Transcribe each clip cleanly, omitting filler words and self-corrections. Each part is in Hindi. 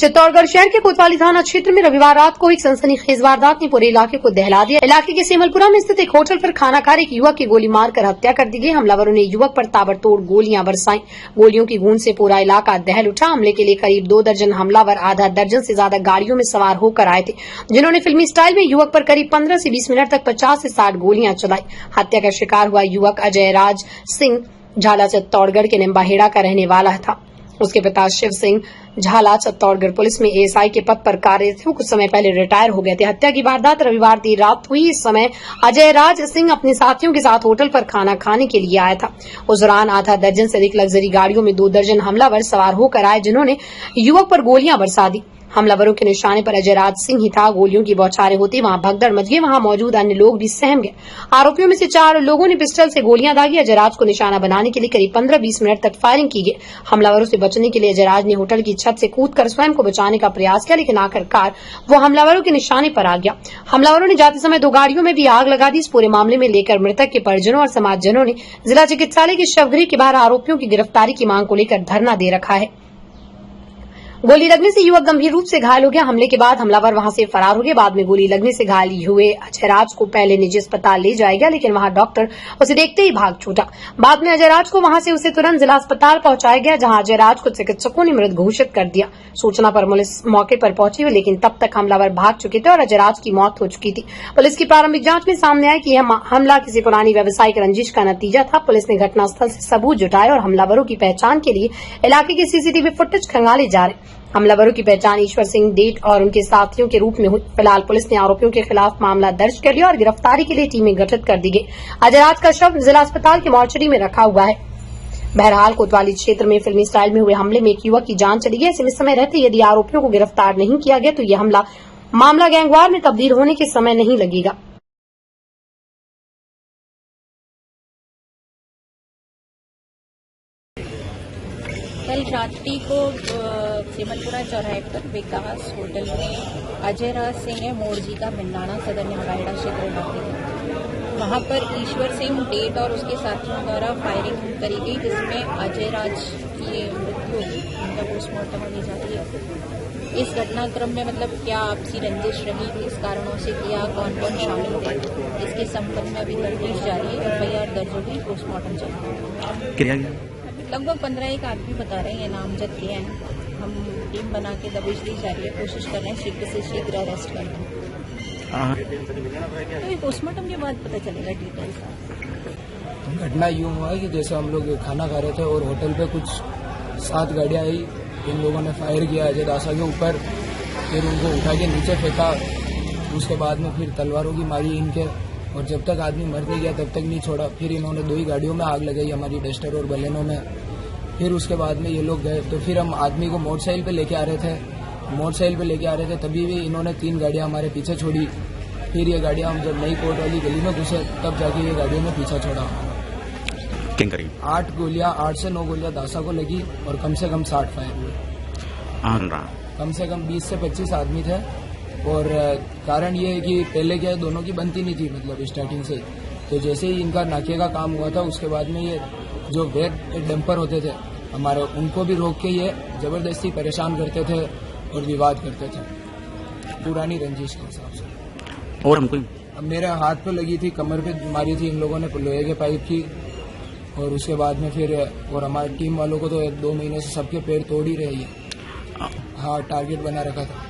चित्तौड़गढ़ शहर के कोतवाली थाना क्षेत्र में रविवार रात को एक सनसनीखेज वारदात ने पूरे इलाके को दहला दिया। इलाके के सेमलपुरा में स्थित एक होटल पर खाना खा रहे एक युवक की गोली मारकर हत्या कर दी गई। हमलावरों ने युवक पर ताबड़तोड़ गोलियां बरसाई। गोलियों की गूंज से पूरा इलाका दहल उठा। हमले के लिए करीब 2 दर्जन हमलावर आधा दर्जन से ज्यादा गाड़ियों में सवार होकर आए थे, जिन्होंने फिल्मी स्टाइल में युवक पर करीब 15 से 20 मिनट तक 50 से 60 गोलियां चलाई। हत्या का शिकार हुआ युवक अजय राज सिंह झाला चित्तौड़गढ़ के निम्बाहेड़ा का रहने वाला था। उसके पिता शिव सिंह झाला चित्तौड़गढ़ पुलिस में एएसआई के पद पर कार्यरत थे। कुछ समय पहले रिटायर हो गए थे। हत्या की वारदात रविवार देर रात हुई। इस समय अजय राज सिंह अपने साथियों के साथ होटल पर खाना खाने के लिए आया था। उस दौरान आधा दर्जन से अधिक लग्जरी गाड़ियों में 2 दर्जन हमलावर सवार होकर आए, जिन्होंने युवक पर गोलियां बरसा दी। हमलावरों के निशाने पर अजय राज सिंह ही था। गोलियों की बौछारें होती वहां भगदड़ मच गई। वहां मौजूद अन्य लोग भी सहम गए। आरोपियों में से 4 लोगों ने पिस्टल से गोलियां दागी। अजय राज को निशाना बनाने के लिए करीब 15-20 मिनट तक फायरिंग की गई। हमलावरों से बचने के लिए अजय राज ने होटल की छत से कूदकर स्वयं को बचाने का प्रयास किया, लेकिन आखिरकार वो हमलावरों के निशाने पर आ गया। हमलावरों ने जाते समय 2 गाड़ियों में भी आग लगा दी। इस पूरे मामले में लेकर मृतक के परिजनों और समाजजनों ने जिला चिकित्सालय के शवगृह के बाहर आरोपियों की गिरफ्तारी की मांग को लेकर धरना दे रखा है। गोली लगने से युवक गंभीर रूप से घायल हो गया। हमले के बाद हमलावर वहां से फरार हो गए। बाद में गोली लगने से घायल हुए अजय राज को पहले निजी अस्पताल ले जाया गया, लेकिन वहां डॉक्टर उसे देखते ही भाग छूटा। बाद में अजय राज को वहां से उसे तुरंत जिला अस्पताल पहुंचाया गया, जहां अजय राज को चिकित्सकों ने मृत घोषित कर दिया। सूचना पर पुलिस मौके पर पहुंची हुई, लेकिन तब तक हमलावर भाग चुके थे और अजय राज की मौत हो चुकी थी। पुलिस की प्रारंभिक जांच में सामने आया कि यह हमला किसी पुरानी व्यावसायिक रंजिश का नतीजा था। पुलिस ने घटनास्थल से सबूत जुटाए और हमलावरों की पहचान के लिए इलाके के सीसीटीवी फुटेज खंगाले जा रहे। हमलावरों की पहचान ईश्वर सिंह डेट और उनके साथियों के रूप में हुई। फिलहाल पुलिस ने आरोपियों के खिलाफ मामला दर्ज कर लिया और गिरफ्तारी के लिए टीमें गठित कर दी गई। अजय राज का शव जिला अस्पताल के मार्चरी में रखा हुआ है। बहरहाल कोतवाली क्षेत्र में फिल्मी स्टाइल में हुए हमले में एक युवक की जान चली गई। ऐसे में समय रहते यदि आरोपियों को गिरफ्तार नहीं किया गया तो यह मामला गैंगवार में तब्दील होने के समय नहीं लगेगा। कल रात्रि को सेमलपुरा चौराहे पर विकास होटल में अजय राज सिंह है मोड़जी का भिंडाना सदर निम्बाहेड़ा क्षेत्र में वहां पर ईश्वर सिंह डेट और उसके साथियों द्वारा फायरिंग करी गई, जिसमें अजय राज की मृत्यु हुई। उनका पोस्टमार्टम अभी जारी है। इस घटनाक्रम में क्या आपसी रंजिश रही, किस कारणों से किया, कौन कौन शामिल थे, इसके संबंध में अभी तफ्तीश जारी है। FIR दर्ज हो गई, पोस्टमार्टम चल रहा है। लगभग 15 आदमी बता रहे हैं, नामजद किए हैं। हम टीम बना के दबिश दी जा रही है, कोशिश कर रहे हैं शीघ्र से शीघ्र अरेस्ट करना। तो पोस्टमार्टम के बाद पता चलेगा डिटेल्स। घटना यूँ हुआ है कि जैसे हम लोग खाना खा रहे थे और होटल पे कुछ 7 गाड़ियाँ आई। इन लोगों ने फायर किया अजय दासा के ऊपर, फिर उनको उठा के नीचे फेंका। उसके बाद में फिर तलवारों की मारी इनके, और जब तक आदमी मर नहीं गया तब तक नहीं छोड़ा। फिर इन्होंने 2 ही गाड़ियों में आग लगाई, हमारी डस्टर और बलेनो में। फिर उसके बाद में ये लोग गए, तो फिर हम आदमी को मोटरसाइकिल पे लेके आ रहे थे। तभी भी इन्होंने 3 गाड़ियां हमारे पीछे छोड़ी। फिर ये गाड़ियां हम जब नई कोर्ट वाली गली में घुसे तब जाके ये गाड़ियों में पीछा छोड़ा। 8 से 9 गोलियां दासा को लगी और कम से कम 60 फायर हुए। कम से कम 20 से 25 आदमी थे। और कारण ये है कि पहले क्या है, दोनों की बनती नहीं थी स्टार्टिंग से। तो जैसे ही इनका नाके का काम हुआ था, उसके बाद में ये जो वेट डंपर होते थे हमारे, उनको भी रोक के ये जबरदस्ती परेशान करते थे और विवाद करते थे पुरानी रंजिश के हिसाब से। और हमको मेरे हाथ पे लगी थी, कमर पे मारी थी इन लोगों ने लोहे के पाइप की। और उसके बाद में फिर और हमारी टीम वालों को तो 2 महीने से सबके पैर तोड़ ही रही है। हाँ, टारगेट बना रखा था।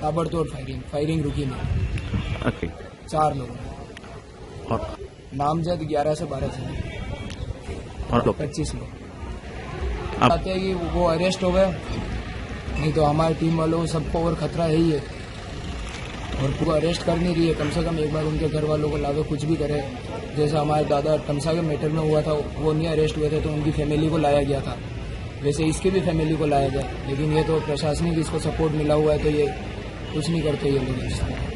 ताबड़तोड़ फायरिंग रुकी नहीं। 4 लोग और नामजद 11 से 12 थे और 25 लोग आते हैं कि वो अरेस्ट हो गए, नहीं तो हमारी टीम वालों को सबको और खतरा है ही है। और पूरा अरेस्ट कर नहीं रही है। कम से कम एक बार उनके घर वालों को लाकर कुछ भी करे। जैसे हमारे दादा टमसा के मैटर में हुआ था, वो नहीं अरेस्ट हुए थे तो उनकी फैमिली को लाया गया था। वैसे इसकी भी फैमिली को लाया गया, लेकिन ये तो प्रशासनिक इसको सपोर्ट मिला हुआ है, तो ये कुछ नहीं करते ये लोग।